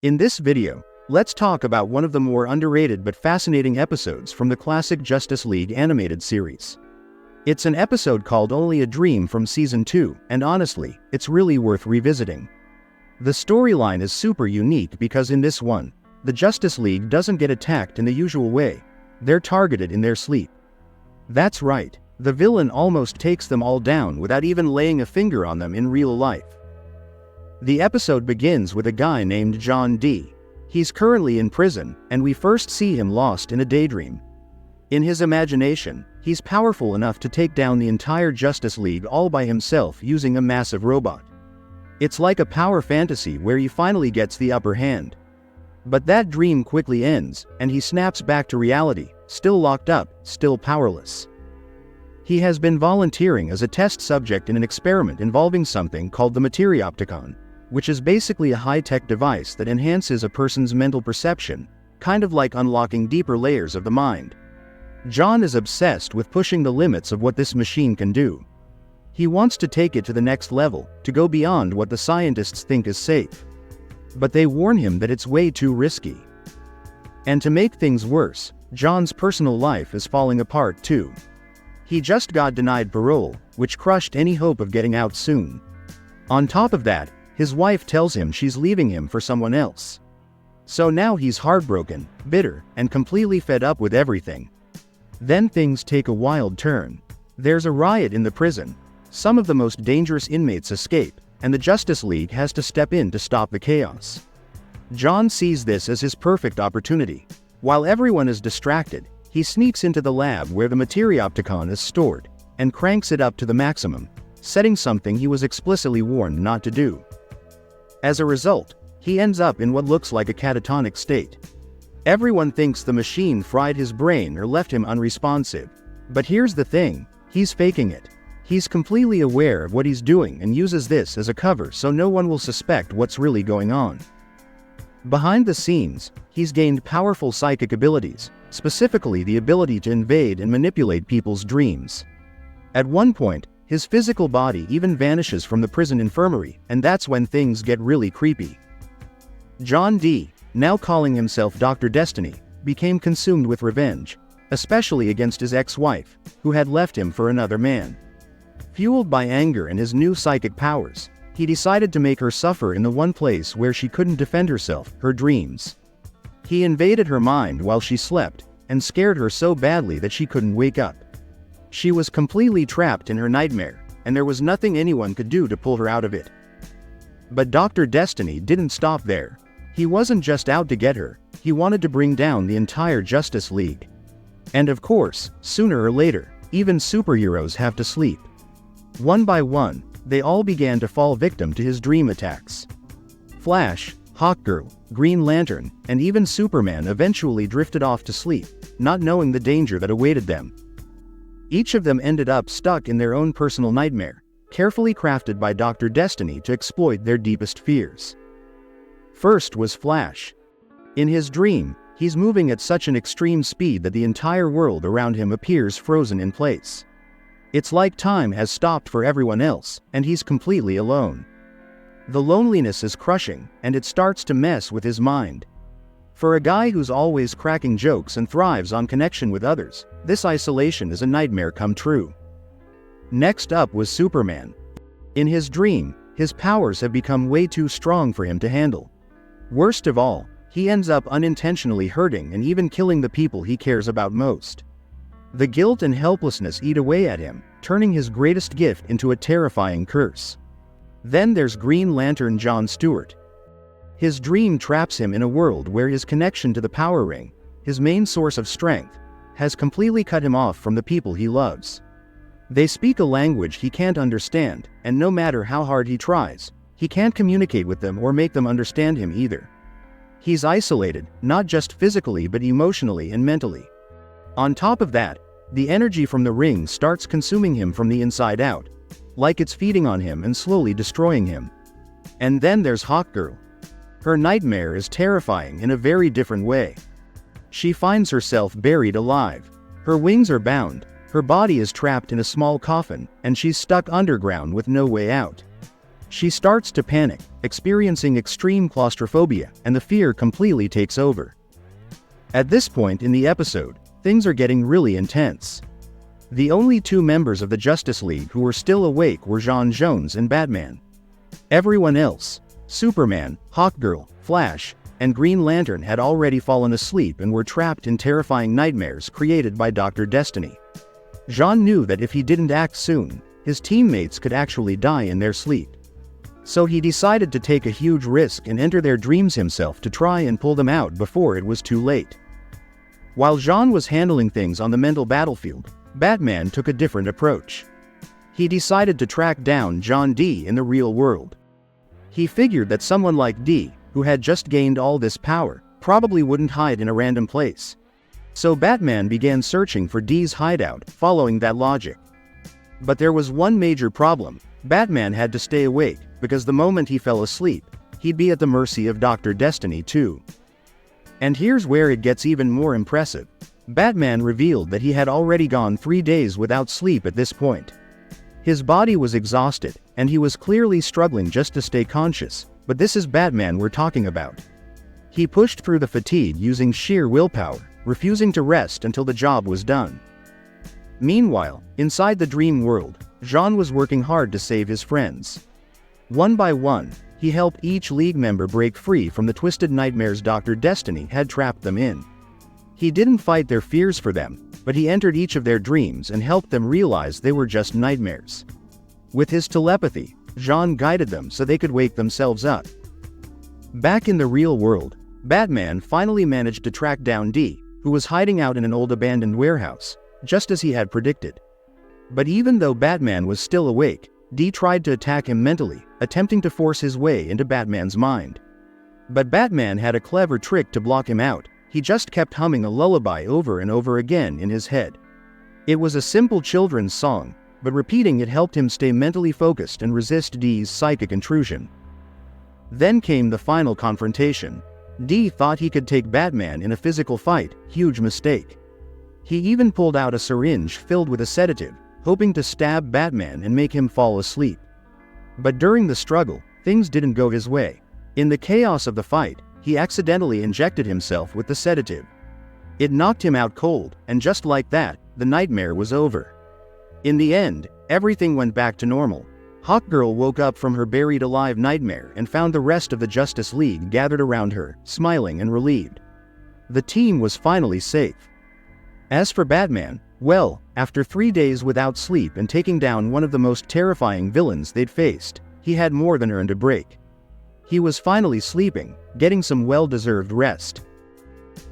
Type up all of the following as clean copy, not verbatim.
In this video, let's talk about one of the more underrated but fascinating episodes from the classic Justice League animated series. It's an episode called Only a Dream from Season 2, and honestly, it's really worth revisiting. The storyline is super unique because in this one, the Justice League doesn't get attacked in the usual way. They're targeted in their sleep. That's right, the villain almost takes them all down without even laying a finger on them in real life. The episode begins with a guy named John D. He's currently in prison, and we first see him lost in a daydream. In his imagination, he's powerful enough to take down the entire Justice League all by himself using a massive robot. It's like a power fantasy where he finally gets the upper hand. But that dream quickly ends, and he snaps back to reality, still locked up, still powerless. He has been volunteering as a test subject in an experiment involving something called the Materiopticon, which is basically a high-tech device that enhances a person's mental perception, kind of like unlocking deeper layers of the mind. John is obsessed with pushing the limits of what this machine can do. He wants to take it to the next level, to go beyond what the scientists think is safe. But they warn him that it's way too risky. And to make things worse, John's personal life is falling apart too. He just got denied parole, which crushed any hope of getting out soon. On top of that, his wife tells him she's leaving him for someone else. So now he's heartbroken, bitter, and completely fed up with everything. Then things take a wild turn. There's a riot in the prison. Some of the most dangerous inmates escape, and the Justice League has to step in to stop the chaos. John sees this as his perfect opportunity. While everyone is distracted, he sneaks into the lab where the Materiopticon is stored, and cranks it up to the maximum, setting something he was explicitly warned not to do. As a result, he ends up in what looks like a catatonic state. Everyone thinks the machine fried his brain or left him unresponsive. But here's the thing, he's faking it. He's completely aware of what he's doing and uses this as a cover so no one will suspect what's really going on. Behind the scenes, he's gained powerful psychic abilities, specifically the ability to invade and manipulate people's dreams. At one point, his physical body even vanishes from the prison infirmary, and that's when things get really creepy. John D., now calling himself Dr. Destiny, became consumed with revenge, especially against his ex-wife, who had left him for another man. Fueled by anger and his new psychic powers, he decided to make her suffer in the one place where she couldn't defend herself, her dreams. He invaded her mind while she slept, and scared her so badly that she couldn't wake up. She was completely trapped in her nightmare, and there was nothing anyone could do to pull her out of it. But Dr. Destiny didn't stop there. He wasn't just out to get her, he wanted to bring down the entire Justice League. And of course, sooner or later, even superheroes have to sleep. One by one, they all began to fall victim to his dream attacks. Flash, Hawkgirl, Green Lantern, and even Superman eventually drifted off to sleep, not knowing the danger that awaited them. Each of them ended up stuck in their own personal nightmare, carefully crafted by Dr. Destiny to exploit their deepest fears. First was Flash. In his dream, he's moving at such an extreme speed that the entire world around him appears frozen in place. It's like time has stopped for everyone else, and he's completely alone. The loneliness is crushing, and it starts to mess with his mind. For a guy who's always cracking jokes and thrives on connection with others, this isolation is a nightmare come true. Next up was Superman. In his dream, his powers have become way too strong for him to handle. Worst of all, he ends up unintentionally hurting and even killing the people he cares about most. The guilt and helplessness eat away at him, turning his greatest gift into a terrifying curse. Then there's Green Lantern John Stewart. His dream traps him in a world where his connection to the Power Ring, his main source of strength, has completely cut him off from the people he loves. They speak a language he can't understand, and no matter how hard he tries, he can't communicate with them or make them understand him either. He's isolated, not just physically but emotionally and mentally. On top of that, the energy from the ring starts consuming him from the inside out, like it's feeding on him and slowly destroying him. And then there's Hawkgirl. Her nightmare is terrifying in a very different way. She finds herself buried alive. Her wings are bound, her body is trapped in a small coffin, and she's stuck underground with no way out. She starts to panic, experiencing extreme claustrophobia, and the fear completely takes over. At this point in the episode, things are getting really intense. The only two members of the Justice League who were still awake were J'onn J'onzz and Batman. Everyone else, Superman, Hawkgirl, Flash, and Green Lantern had already fallen asleep and were trapped in terrifying nightmares created by Dr. Destiny. J'onn knew that if he didn't act soon, his teammates could actually die in their sleep. So he decided to take a huge risk and enter their dreams himself to try and pull them out before it was too late. While J'onn was handling things on the mental battlefield, Batman took a different approach. He decided to track down John Dee in the real world. He figured that someone like Dee, who had just gained all this power, probably wouldn't hide in a random place. So Batman began searching for Dee's hideout, following that logic. But there was one major problem. Batman had to stay awake, because the moment he fell asleep, he'd be at the mercy of Dr. Destiny too. And here's where it gets even more impressive. Batman revealed that he had already gone 3 days without sleep at this point. His body was exhausted, and he was clearly struggling just to stay conscious, but this is Batman we're talking about. He pushed through the fatigue using sheer willpower, refusing to rest until the job was done. Meanwhile, inside the dream world, J'onn was working hard to save his friends. One by one, he helped each League member break free from the twisted nightmares Dr. Destiny had trapped them in. He didn't fight their fears for them, but he entered each of their dreams and helped them realize they were just nightmares. With his telepathy, J'onn guided them so they could wake themselves up. Back in the real world, Batman finally managed to track down Dee, who was hiding out in an old abandoned warehouse, just as he had predicted. But even though Batman was still awake, Dee tried to attack him mentally, attempting to force his way into Batman's mind. But Batman had a clever trick to block him out. He just kept humming a lullaby over and over again in his head. It was a simple children's song, but repeating it helped him stay mentally focused and resist Dee's psychic intrusion. Then came the final confrontation. Dee thought he could take Batman in a physical fight, huge mistake. He even pulled out a syringe filled with a sedative, hoping to stab Batman and make him fall asleep. But during the struggle, things didn't go his way. In the chaos of the fight, he accidentally injected himself with the sedative. It knocked him out cold, and just like that, the nightmare was over. In the end, everything went back to normal. Hawkgirl woke up from her buried alive nightmare and found the rest of the Justice League gathered around her, smiling and relieved. The team was finally safe. As for Batman, well, after 3 days without sleep and taking down one of the most terrifying villains they'd faced, he had more than earned a break. He was finally sleeping, getting some well-deserved rest.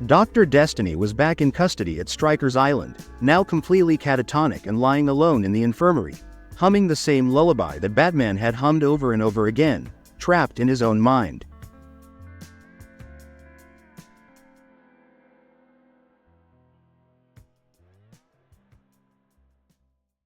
Dr. Destiny was back in custody at Stryker's Island, now completely catatonic and lying alone in the infirmary, humming the same lullaby that Batman had hummed over and over again, trapped in his own mind.